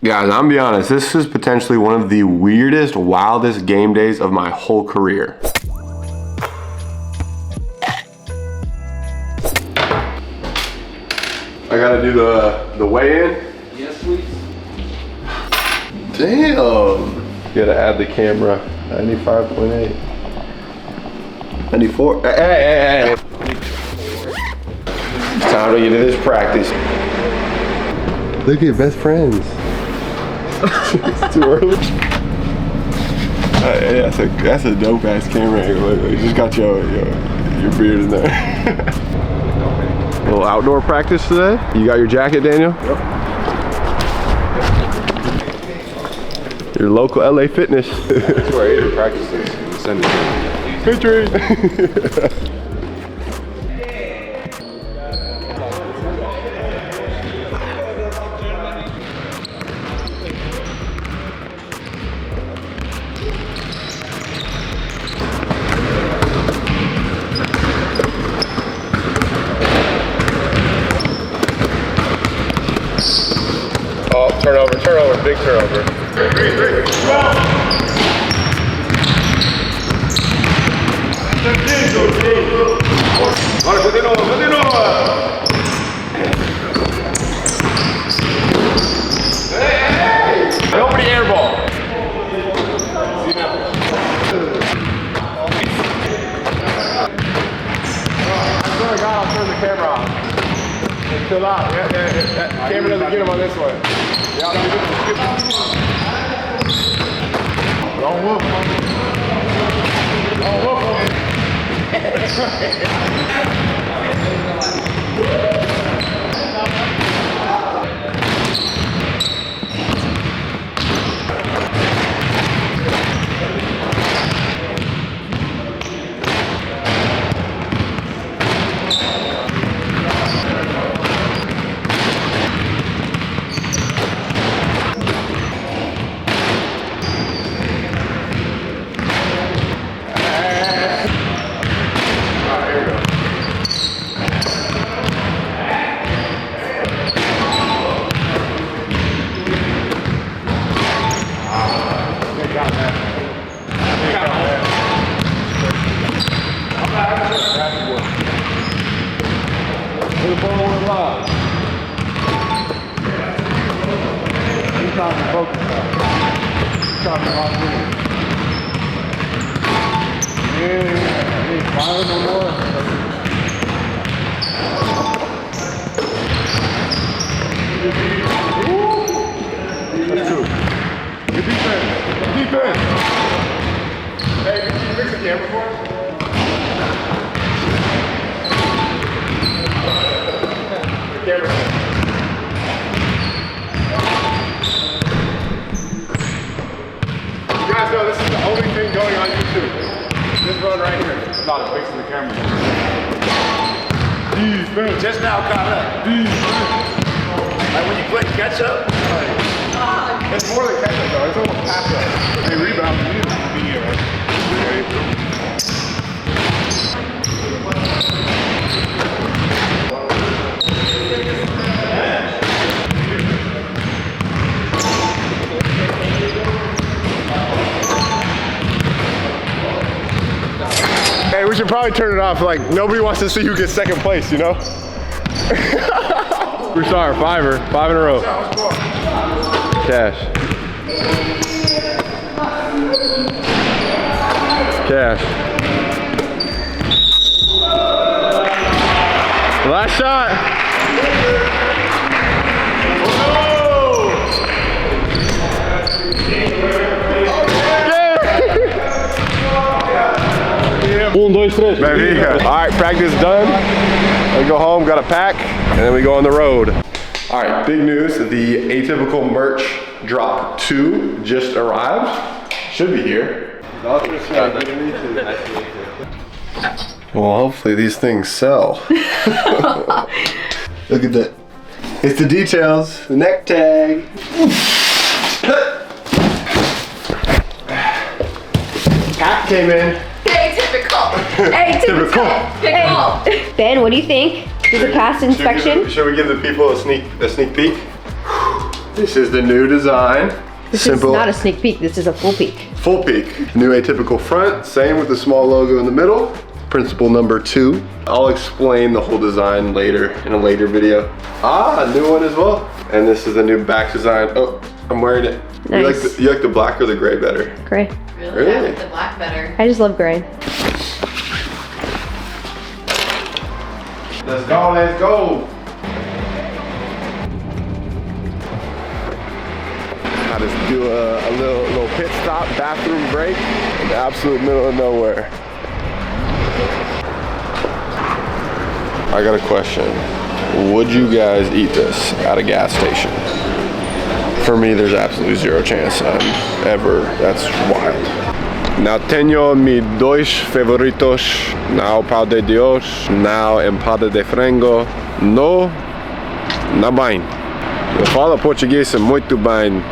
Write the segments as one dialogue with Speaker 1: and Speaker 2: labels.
Speaker 1: Guys, I'm gonna be honest, this is potentially one of the weirdest, wildest game days of my whole career. I gotta do the weigh-in.
Speaker 2: Yes, please.
Speaker 1: Damn. Gotta add the camera. 95.8. 94. Hey. It's time to get into this practice. Look at best friends. It's too early. That's a dope ass camera angle. You just got your beard in there. A little outdoor practice today. You got your jacket, Daniel?
Speaker 2: Yep.
Speaker 1: Your local LA Fitness.
Speaker 2: That's where I ate practices. Send it to me.
Speaker 1: Hey, Trey. Oh, turnover, big turnover. 3. Vale, continua. Nobody airball. I swear to God, I'll turn the camera off. Chill out. Yeah. That camera doesn't get him on this one. Yeah, don't whoop. Don't whoop.
Speaker 3: Just now caught up. Like when you play catch up.
Speaker 1: It's more than catch up though, it's almost pass up.
Speaker 3: Hey, rebound.
Speaker 1: Hey, we should probably turn it off. Like, nobody wants to see who gets second place, you know? We're sorry, 5 in a row. Cash. Last shot. Baby. All right, practice done. We go home, got a pack, and then we go on the road. All right, big news. The Atypical merch drop 2 just arrived. Should be here. Well, hopefully these things sell. Look at that. It's the details. The neck tag. Hat came in.
Speaker 4: Atypical. Ben, what do you think? Does it pass inspection?
Speaker 1: Should we give the people a sneak peek? This is the new design.
Speaker 4: This
Speaker 1: Simple.
Speaker 4: is not a sneak peek. This is a full peek.
Speaker 1: Full peek. New atypical front, same with the small logo in the middle. Principle number 2. I'll explain the whole design later in a later video. Ah, new one as well. And this is the new back design. Oh, I'm wearing it.
Speaker 4: Nice.
Speaker 1: You like the black or the gray better?
Speaker 4: Gray.
Speaker 1: Really?
Speaker 5: I like the black better.
Speaker 4: I just love gray.
Speaker 1: Let's go, let's go. I just do a little pit stop, bathroom break in the absolute middle of nowhere. I got a question. Would you guys eat this at a gas station? For me, there's absolutely zero chance ever. That's wild. Now tenho mis dois favoritos, na pau de Dios, na empada de frango, no, na bem. Eu falo português muito bem.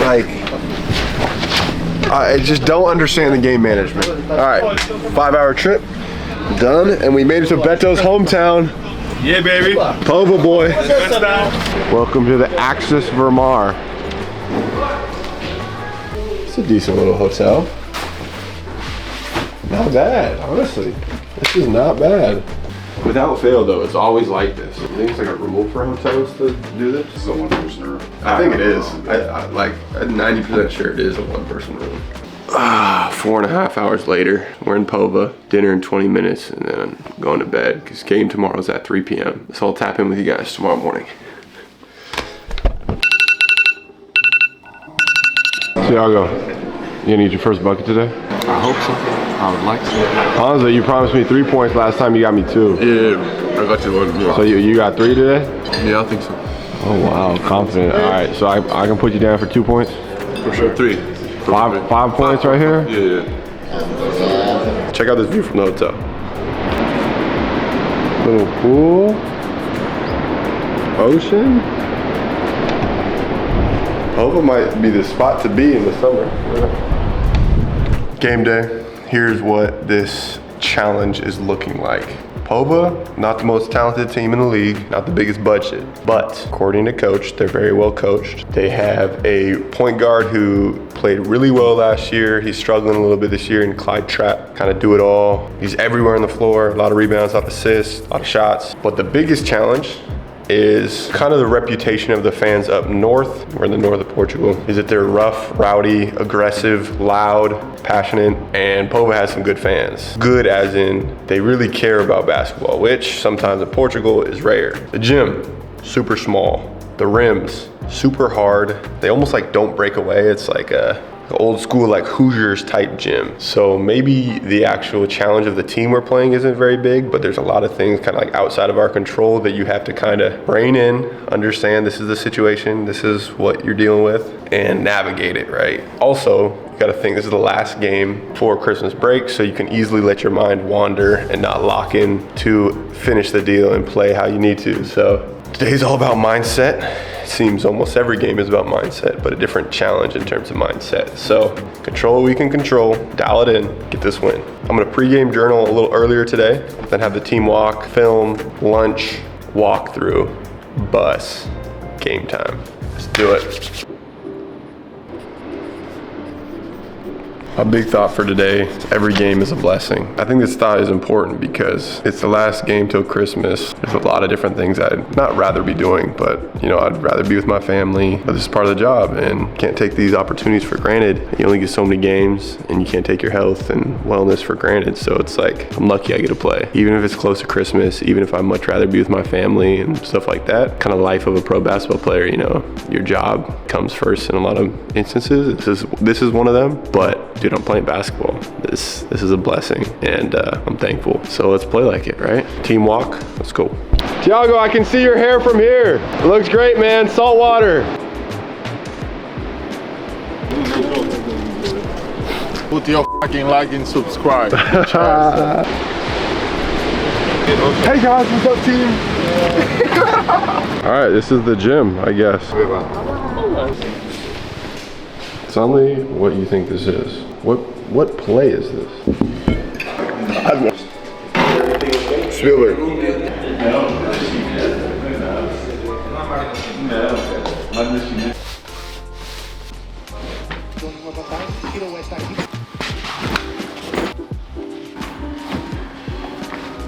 Speaker 1: Like, I just don't understand the game management. All right, 5-hour trip, done, and we made it to Beto's hometown.
Speaker 3: Yeah, baby.
Speaker 1: Povoa boy.
Speaker 3: Let's down.
Speaker 1: Welcome to the Axis Vermar. It's a decent little hotel. Not bad, honestly. This is not bad. Without fail though, it's always like this. I think it's like a rule for hotels to do this.
Speaker 3: This is a one-person room.
Speaker 1: I think it is. I'm 90% sure it is a one-person room. 4.5 hours later, we're in Povoa, dinner in 20 minutes, and then I'm going to bed because game tomorrow's at 3 p.m. So I'll tap in with you guys tomorrow morning. Tiago, you gonna eat your first bucket today?
Speaker 2: I hope so. I would like to.
Speaker 1: Hansa, you promised me 3 points last time, you got me 2.
Speaker 2: Yeah, I got you one more.
Speaker 1: So you got 3 today?
Speaker 2: Yeah, I think so.
Speaker 1: Oh wow, confident. All right, so I can put you down for 2 points?
Speaker 2: For sure. 3.
Speaker 1: 5 points right here?
Speaker 2: Yeah.
Speaker 1: Check out this view from the hotel. Little pool. Ocean. Povoa might be the spot to be in the summer. Game day. Here's what this challenge is looking like. Povoa, not the most talented team in the league, not the biggest budget, but according to coach, they're very well coached. They have a point guard who played really well last year. He's struggling a little bit this year in Clyde Trapp, kind of do it all. He's everywhere on the floor, a lot of rebounds, a lot of assists, a lot of shots. But the biggest challenge is kind of the reputation of the fans up north, or in the north of Portugal, is that they're rough, rowdy, aggressive, loud, passionate, and Povoa has some good fans. Good as in they really care about basketball, which sometimes in Portugal is rare. The gym, super small. The rims, super hard. They almost like don't break away. It's like a old school like Hoosiers type gym. So maybe the actual challenge of the team we're playing isn't very big, but there's a lot of things kind of like outside of our control that you have to kind of rein in, understand this is the situation, this is what you're dealing with, and navigate it, right? Also, you gotta think this is the last game before Christmas break, so you can easily let your mind wander and not lock in to finish the deal and play how you need to. So today's all about mindset. It seems almost every game is about mindset, but a different challenge in terms of mindset. So control what we can control, dial it in, get this win. I'm gonna pregame journal a little earlier today, then have the team walk, film, lunch, walk through, bus, game time. Let's do it. A big thought for today, every game is a blessing. I think this thought is important because it's the last game till Christmas. There's a lot of different things I'd not rather be doing, but I'd rather be with my family. But this is part of the job and can't take these opportunities for granted. You only get so many games and you can't take your health and wellness for granted. So it's like, I'm lucky I get to play. Even if it's close to Christmas, even if I'd much rather be with my family and stuff like that. Kind of life of a pro basketball player, your job comes first in a lot of instances. This is one of them, but dude, I'm playing basketball. This is a blessing, and I'm thankful. So let's play like it, right? Team walk, let's go. Tiago, I can see your hair from here. It looks great, man. Salt water.
Speaker 3: Put your fucking like and subscribe.
Speaker 1: Hey guys, what's up, team? All right, this is the gym, I guess. Tell me what you think this is. What play is this? Spielberg.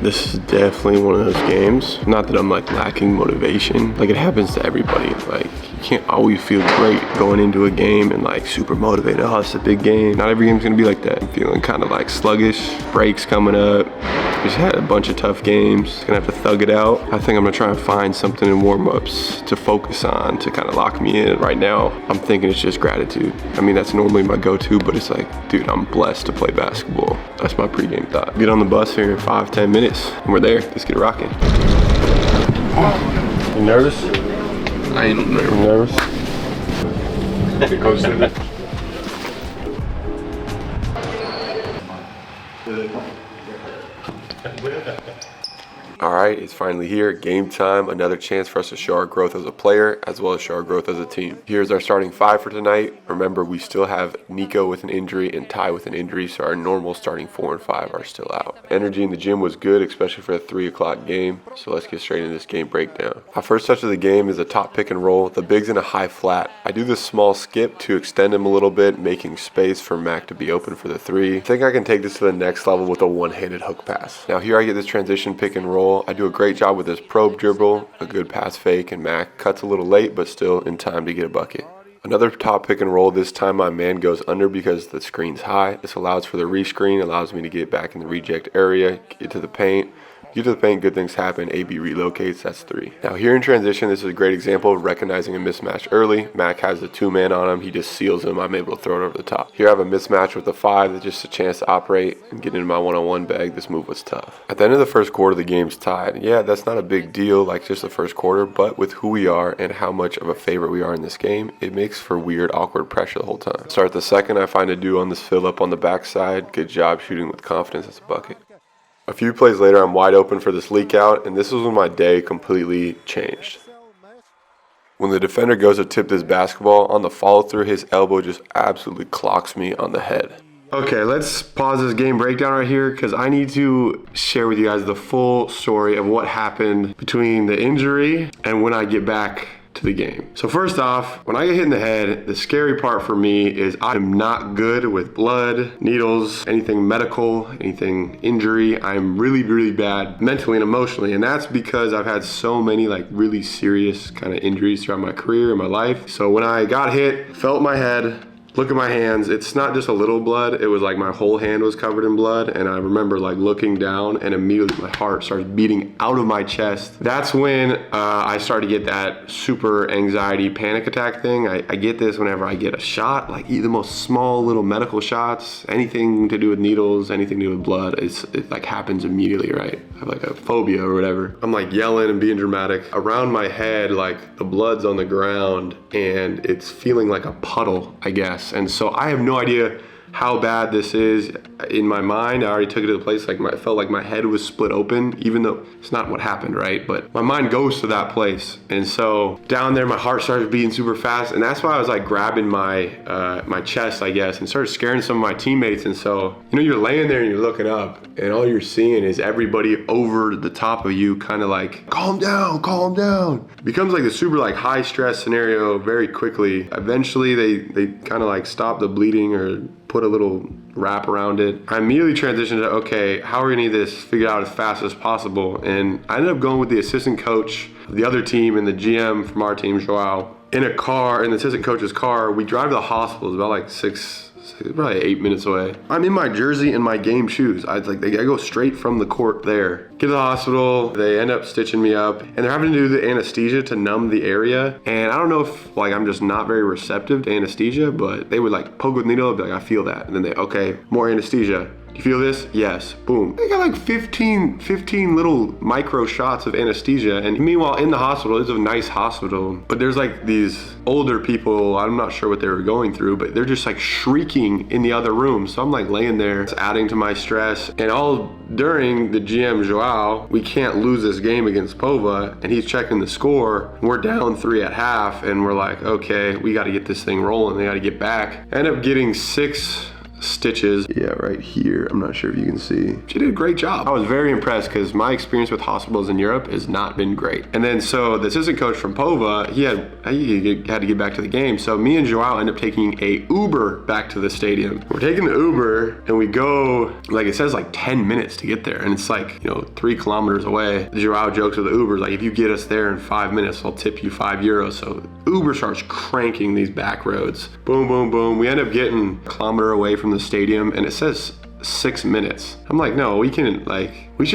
Speaker 1: This is definitely one of those games. Not that I'm like lacking motivation. Like it happens to everybody. Like you can't always feel great going into a game and like super motivated. Oh, it's a big game. Not every game's gonna be like that. I'm feeling kind of like sluggish. Breaks coming up. Just had a bunch of tough games. Gonna have to thug it out. I think I'm gonna try and find something in warm-ups to focus on to kind of lock me in. Right now, I'm thinking it's just gratitude. I mean, that's normally my go-to, but it's like, dude, I'm blessed to play basketball. That's my pregame thought. Get on the bus here in 5-10 minutes, and we're there. Let's get it rocking. You nervous?
Speaker 2: I ain't nervous.
Speaker 1: You nervous?
Speaker 3: Get close to it.
Speaker 1: All right, it's finally here, game time. Another chance for us to show our growth as a player, as well as show our growth as a team. Here's our starting five for tonight. Remember, we still have Nico with an injury and Ty with an injury, so our normal starting 4 and 5 are still out. Energy in the gym was good, especially for a 3 o'clock game, so let's get straight into this game breakdown. Our first touch of the game is a top pick and roll. The big's in a high flat. I do this small skip to extend him a little bit, making space for Mac to be open for the 3. I think I can take this to the next level with a one-handed hook pass. Now here I get this transition pick and roll. I do a great job with this probe dribble, a good pass fake, and Mac cuts a little late, but still in time to get a bucket. Another top pick and roll. This time my man goes under because the screen's high. This allows for the rescreen, allows me to get back in the reject area, get to the paint. Get to the paint, good things happen. AB relocates, that's 3. Now here in transition, this is a great example of recognizing a mismatch early. Mac has the 2-man on him, he just seals him, I'm able to throw it over the top. Here I have a mismatch with the 5, that's just a chance to operate and get into my one-on-one bag. This move was tough. At the end of the first quarter, the game's tied. Yeah, that's not a big deal like just the first quarter, but with who we are and how much of a favorite we are in this game, it makes for weird, awkward pressure the whole time. Start the second, I find a do on this fill up on the backside. Good job shooting with confidence, that's a bucket. A few plays later, I'm wide open for this leak out, and this was when my day completely changed. When the defender goes to tip this basketball, on the follow through, his elbow just absolutely clocks me on the head. Okay, let's pause this game breakdown right here because I need to share with you guys the full story of what happened between the injury and when I get back to the game. So first off, when I get hit in the head, the scary part for me is I'm not good with blood, needles, anything medical, anything injury. I'm really, really bad mentally and emotionally, and that's because I've had so many like really serious kind of injuries throughout my career and my life. So when I got hit, felt my head, look at my hands, it's not just a little blood, it was like my whole hand was covered in blood, and I remember like looking down and immediately my heart starts beating out of my chest. That's when I started to get that super anxiety panic attack thing. I get this whenever I get a shot, like the most small little medical shots, anything to do with needles, anything to do with blood, it like happens immediately, right? I have like a phobia or whatever. I'm like yelling and being dramatic. Around my head, like the blood's on the ground and it's feeling like a puddle, I guess. And so I have no idea how bad this is in my mind. I already took it to the place like I felt like my head was split open, even though it's not what happened, right? But my mind goes to that place. And so down there, my heart started beating super fast. And that's why I was like grabbing my my chest, I guess, and started scaring some of my teammates. And so, you know, you're laying there and you're looking up and all you're seeing is everybody over the top of you kind of like, calm down, calm down. It becomes like a super like high stress scenario very quickly. Eventually they kind of like stop the bleeding or put a little wrap around it. I immediately transitioned to, okay, how are we gonna need this figured out as fast as possible? And I ended up going with the assistant coach of the other team and the GM from our team, Joao, in a car, in the assistant coach's car. We drive to the hospital. It's about like probably 8 minutes away. I'm in my jersey and my game shoes. I go straight from the court there. Get to the hospital, they end up stitching me up, and they're having to do the anesthesia to numb the area. And I don't know if like I'm just not very receptive to anesthesia, but they would like poke with a needle, be like, I feel that. And then okay, more anesthesia. You feel this? Yes. Boom. They got like 15 little micro shots of anesthesia. And meanwhile, in the hospital, it's a nice hospital, but there's like these older people, I'm not sure what they were going through, but they're just like shrieking in the other room. So I'm like laying there, it's adding to my stress. And all during the GM Joao, we can't lose this game against Povoa, and he's checking the score. We're down 3 at half, and we're like, okay, we got to get this thing rolling. They got to get back. I end up getting six stitches. Yeah, right here. I'm not sure if you can see. She did a great job. I was very impressed because my experience with hospitals in Europe has not been great. And then so the assistant coach from Povoa, he had to get back to the game. So me and Joao end up taking a Uber back to the stadium. We're taking the Uber and we go, like it says like 10 minutes to get there. And it's like, 3 kilometers away. Joao jokes with the Uber, like if you get us there in 5 minutes, I'll tip you €5. So Uber starts cranking these back roads. Boom, boom, boom. We end up getting a kilometer away from the stadium and it says 6 minutes. I'm like, no, we should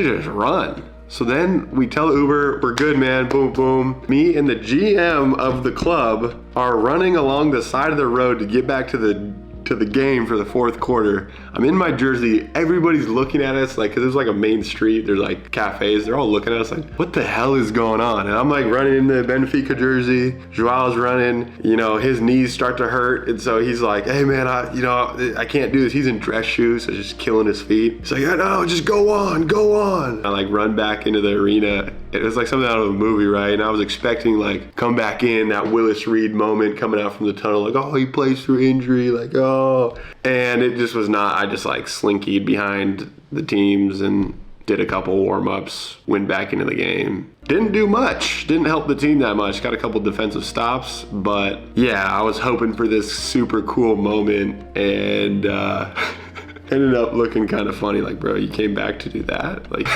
Speaker 1: just run. So then we tell Uber, we're good, man, boom, boom. Me and the GM of the club are running along the side of the road to get back to the game for the 4th quarter. I'm in my jersey, everybody's looking at us, like, cause there's like a main street, there's like cafes, they're all looking at us like, what the hell is going on? And I'm like running in the Benfica jersey, Joao's running, his knees start to hurt, and so he's like, hey man, I can't do this. He's in dress shoes, so just killing his feet. He's like, yeah, no, just go on. I like run back into the arena. It was like something out of a movie, right? And I was expecting like come back in, that Willis Reed moment coming out from the tunnel, like, oh, he plays through injury, like, oh. And it just was not. I just like slinkied behind the teams and did a couple warm-ups, went back into the game. Didn't do much, didn't help the team that much. Got a couple defensive stops, but yeah, I was hoping for this super cool moment and ended up looking kind of funny, like, bro, you came back to do that? Like,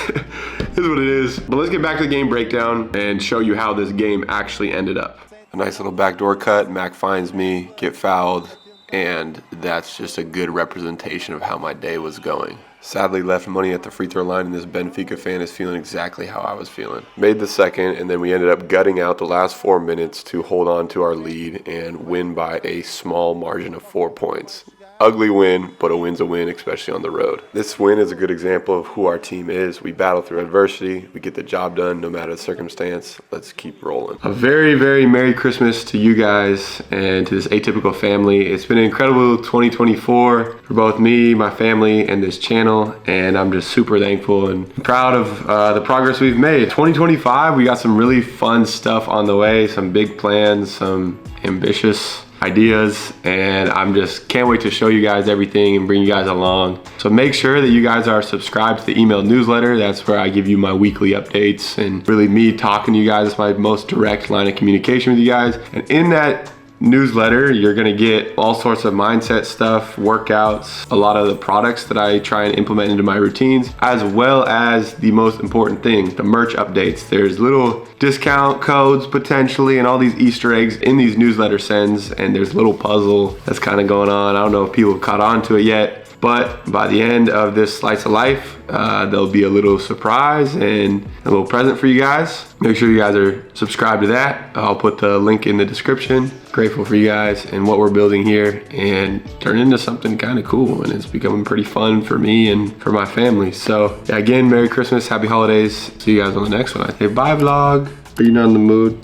Speaker 1: is what it is. But let's get back to the game breakdown and show you how this game actually ended up. A nice little backdoor cut, Mac finds me, get fouled, and that's just a good representation of how my day was going. Sadly left money at the free throw line, and this Benfica fan is feeling exactly how I was feeling. Made the second, and then we ended up gutting out the last 4 minutes to hold on to our lead and win by a small margin of 4 points. Ugly win, but a win's a win, especially on the road. This win is a good example of who our team is. We battle through adversity. We get the job done no matter the circumstance. Let's keep rolling. A very, very Merry Christmas to you guys and to this atypical family. It's been an incredible 2024 for both me, my family, and this channel. And I'm just super thankful and proud of the progress we've made. 2025, we got some really fun stuff on the way, some big plans, some ambitious ideas, and I'm just can't wait to show you guys everything and bring you guys along. So make sure that you guys are subscribed to the email newsletter. That's where I give you my weekly updates and really me talking to you guys. It's my most direct line of communication with you guys. And in that newsletter, you're gonna get all sorts of mindset stuff, workouts, a lot of the products that I try and implement into my routines, as well as the most important thing, the merch updates. There's little discount codes potentially and all these Easter eggs in these newsletter sends, and there's a little puzzle that's kind of going on. I don't know if people have caught on to it yet, but by the end of this slice of life, there'll be a little surprise and a little present for you guys. Make sure you guys are subscribed to that. I'll put the link in the description. Grateful for you guys and what we're building here, and turn into something kind of cool, and it's becoming pretty fun for me and for my family. So yeah, again, Merry Christmas, Happy Holidays. See you guys on the next one. I say bye vlog. Are you not in the mood?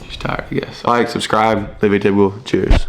Speaker 1: She's tired, I guess. Like, subscribe, live a table. Cheers.